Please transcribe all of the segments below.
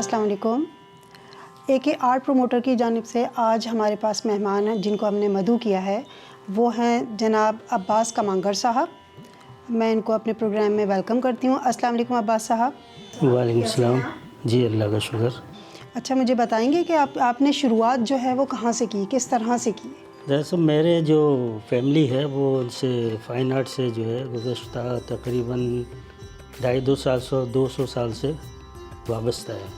अस्सलाम वालेकुम। एक आर्ट प्रोमोटर की जानिब से आज हमारे पास मेहमान हैं जिनको हमने मदऊ किया है, वो हैं जनाब अब्बास कमांगर साहब। मैं इनको अपने प्रोग्राम में वेलकम करती हूँ। अस्सलाम वालेकुम अब्बास साहब। वालेकुम सलाम। जी अल्लाह का शुक्र। अच्छा, मुझे बताएंगे कि आपने शुरुआत जो है वो कहाँ से की, किस तरह से की? दरअसल मेरे जो फैमिली है वो उनसे फ़ाइन आर्ट से जो है गुज़श्ता तकरीबन 250 साल से वाबस्ता है।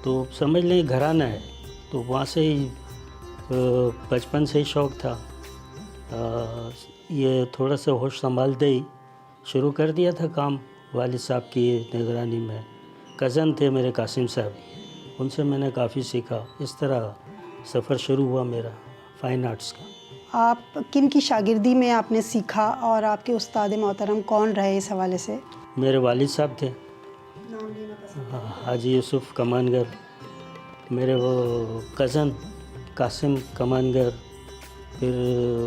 तो समझ लें घराना है, तो वहाँ से ही बचपन से ही शौक़ था। ये थोड़ा सा होश संभालते ही शुरू कर दिया था काम वालिद साहब की निगरानी में। कज़न थे मेरे कासिम साहब, उनसे मैंने काफ़ी सीखा। इस तरह सफ़र शुरू हुआ मेरा फ़ाइन आर्ट्स का। आप किन की शागिर्दी में आपने सीखा और आपके उस्ताद मोहतरम कौन रहे इस हवाले से? मेरे वालिद साहब थे, हाजी यूसुफ़ कमानगर। मेरे वो कज़न कासिम कमानगर। फिर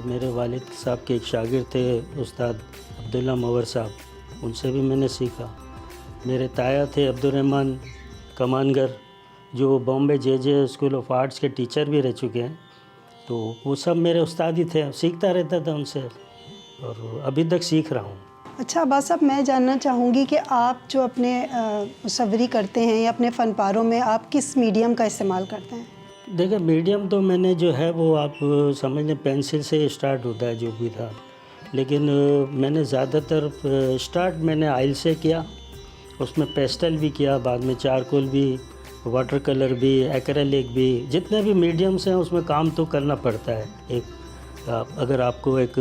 मेरे वालिद साहब के एक शागिर्द थे उस्ताद अब्दुल्ला मवर साहब, उनसे भी मैंने सीखा। मेरे ताया थे अब्दुर्रहमान कमानगर, जो बॉम्बे जे स्कूल ऑफ आर्ट्स के टीचर भी रह चुके हैं। तो वो सब मेरे उस्ताद ही थे, सीखता रहता था उनसे और अभी तक सीख रहा हूँ। अच्छा अब्बास साहब, मैं जानना चाहूँगी कि आप जो अपने मुसव्वरी करते हैं या अपने फ़नपारों में आप किस मीडियम का इस्तेमाल करते हैं? देखिए, मीडियम तो मैंने जो है वो आप समझ लें पेंसिल से स्टार्ट होता है जो भी था, लेकिन मैंने ज़्यादातर स्टार्ट मैंने आयल से किया, उसमें पेस्टल भी किया, बाद में चारकोल भी, वाटर कलर भी, एक्रेलिक भी, जितने भी मीडियम्स हैं उसमें काम तो करना पड़ता है। अगर आपको एक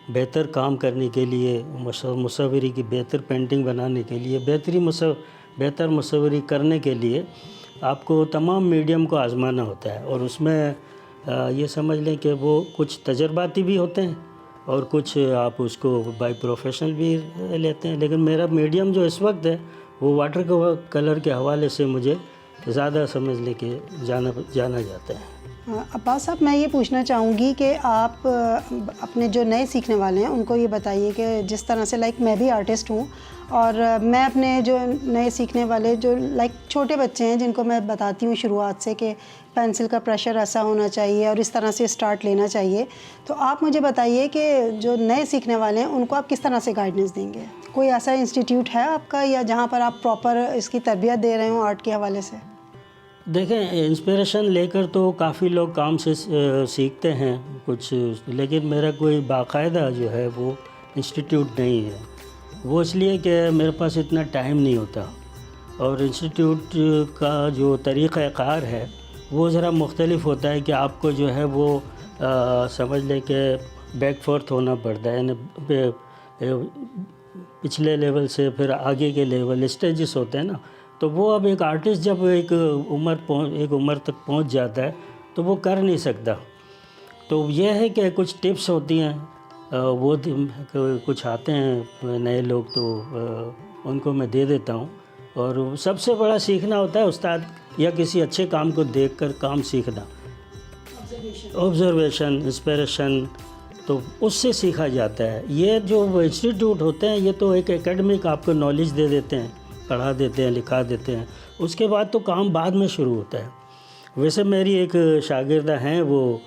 बेहतर काम करने के लिए, मुसव्वरी की बेहतर पेंटिंग बनाने के लिए, बेहतर मुसव्वरी करने के लिए आपको तमाम मीडियम को आज़माना होता है। और उसमें ये समझ लें कि वो कुछ तजर्बाती भी होते हैं और कुछ आप उसको बाय प्रोफेशनल भी लेते हैं। लेकिन मेरा मीडियम जो इस वक्त है वो वाटर कलर के हवाले से मुझे ज़्यादा समझ ले के जाना जाता है। अब्बास साहब, मैं ये पूछना चाहूँगी कि आप अपने जो नए सीखने वाले हैं उनको ये बताइए कि जिस तरह से मैं भी आर्टिस्ट हूँ और मैं अपने जो नए सीखने वाले जो छोटे बच्चे हैं जिनको मैं बताती हूँ शुरुआत से कि पेंसिल का प्रेशर ऐसा होना चाहिए और इस तरह से स्टार्ट लेना चाहिए, तो आप मुझे बताइए कि जो नए सीखने वाले हैं उनको आप किस तरह से गाइडेंस देंगे? कोई ऐसा इंस्टीट्यूट है आपका या जहाँ पर आप प्रॉपर इसकी तरबियत दे रहे हो आर्ट के हवाले से? देखें, इंस्पिरेशन लेकर तो काफ़ी लोग काम से सीखते हैं कुछ, लेकिन मेरा कोई बाकायदा जो है वो इंस्टीट्यूट नहीं है। वो इसलिए कि मेरे पास इतना टाइम नहीं होता, और इंस्टीट्यूट का जो तरीक़ाकार है वो ज़रा मुख्तलिफ होता है कि आपको जो है वो समझ लें कि बैक फोर्थ होना पड़ता है, यानी पिछले लेवल से फिर आगे के लेवल स्टेजेस होते हैं ना। तो वो अब एक आर्टिस्ट जब एक उम्र तक पहुंच जाता है तो वो कर नहीं सकता। तो ये है कि कुछ टिप्स होती हैं, वो कुछ आते हैं नए लोग तो उनको मैं दे देता हूँ। और सबसे बड़ा सीखना होता है उस्ताद या किसी अच्छे काम को देखकर काम सीखना, ऑब्जर्वेशन, इंस्पिरेशन, तो उससे सीखा जाता है। ये जो इंस्टीट्यूट होते हैं ये तो एक एकेडमिक आपको नॉलेज दे देते हैं, पढ़ा देते हैं, लिखा देते हैं, उसके बाद तो काम बाद में शुरू होता है। वैसे मेरी एक शागिर्दा हैं वो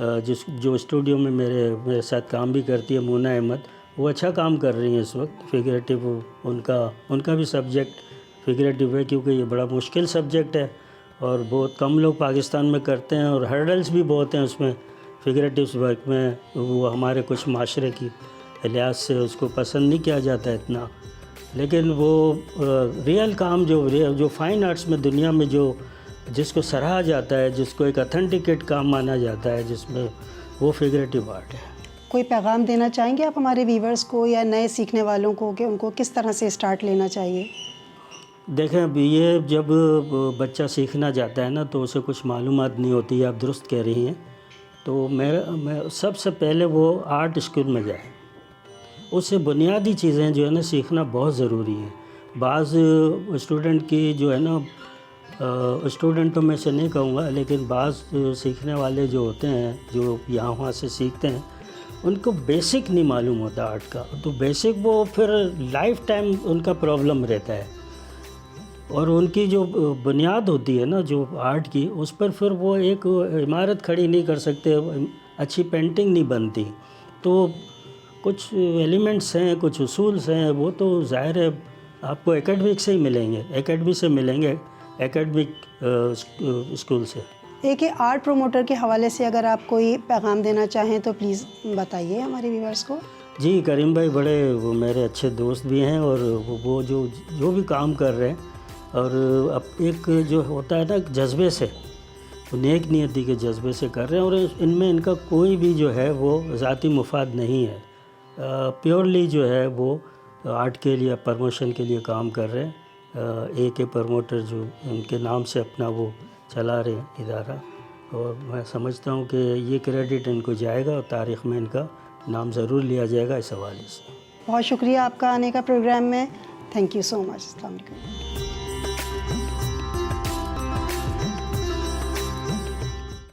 जो स्टूडियो में मेरे साथ काम भी करती है, मोना अहमद, वो अच्छा काम कर रही हैं इस वक्त। फिगरेटिव उनका भी सब्जेक्ट फिगरेटिव है, क्योंकि ये बड़ा मुश्किल सब्जेक्ट है और बहुत कम लोग पाकिस्तान में करते हैं और हर्डल्स भी बहुत हैं उसमें फिगरेटिव वर्क में। वो हमारे कुछ माशरे की लिहाज से उसको पसंद नहीं किया जाता है इतना, लेकिन वो रियल काम जो फ़ाइन आर्ट्स में दुनिया में जिसको सराहा जाता है, जिसको एक ऑथेंटिकेट काम माना जाता है, जिसमें वो फिगरेटिव आर्ट है। कोई पैगाम देना चाहेंगे आप हमारे व्यूवर्स को या नए सीखने वालों को कि उनको किस तरह से स्टार्ट लेना चाहिए? देखें, अभी ये जब बच्चा सीखना जाता है ना तो उसे कुछ मालूमात नहीं होती, आप दुरुस्त कह रही हैं। तो मैं सबसे पहले वो आर्ट स्कूल में जाए, उससे बुनियादी चीज़ें जो है ना सीखना बहुत ज़रूरी है। बाज़ स्टूडेंट की जो है ना, स्टूडेंट तो मैं से नहीं कहूँगा, लेकिन बाज़ सीखने वाले जो होते हैं जो यहाँ वहाँ से सीखते हैं, उनको बेसिक नहीं मालूम होता आर्ट का, तो बेसिक वो फिर लाइफ टाइम उनका प्रॉब्लम रहता है। اور ان کی جو بنیاد ہوتی ہے نا جو آرٹ کی، اس پر پھر وہ ایک عمارت کھڑی نہیں کر سکتے، اچھی پینٹنگ نہیں بنتی. تو کچھ ایلیمنٹس ہیں، کچھ اصولس ہیں، وہ تو ظاہر ہے آپ کو اکیڈمک سے ہی ملیں گے، اکیڈمی سے ملیں گے، اکیڈمک اسکول سے. ایک آرٹ پروموٹر کے حوالے سے اگر آپ کوئی پیغام دینا چاہیں تو پلیز بتائیے ہمارے ویورز کو. جی کریم بھائی بڑے وہ میرے اچھے دوست بھی ہیں، اور وہ جو بھی کام کر رہے ہیں، اور اب ایک جو ہوتا ہے نا جذبے سے، نیک نیتی کے جذبے سے کر رہے ہیں، اور ان میں ان کا کوئی بھی جو ہے وہ ذاتی مفاد نہیں ہے. پیورلی جو ہے وہ آرٹ کے لیے، پروموشن کے لیے کام کر رہے ہیں. اے کے پروموٹر جو ان کے نام سے اپنا وہ چلا رہے ہیں ادارہ، اور میں سمجھتا ہوں کہ یہ کریڈٹ ان کو جائے گا، اور تاریخ میں ان کا نام ضرور لیا جائے گا اس حوالے سے. بہت شکریہ آپ کا آنے کا پروگرام میں. تھینک یو سو مچ. السلام علیکم.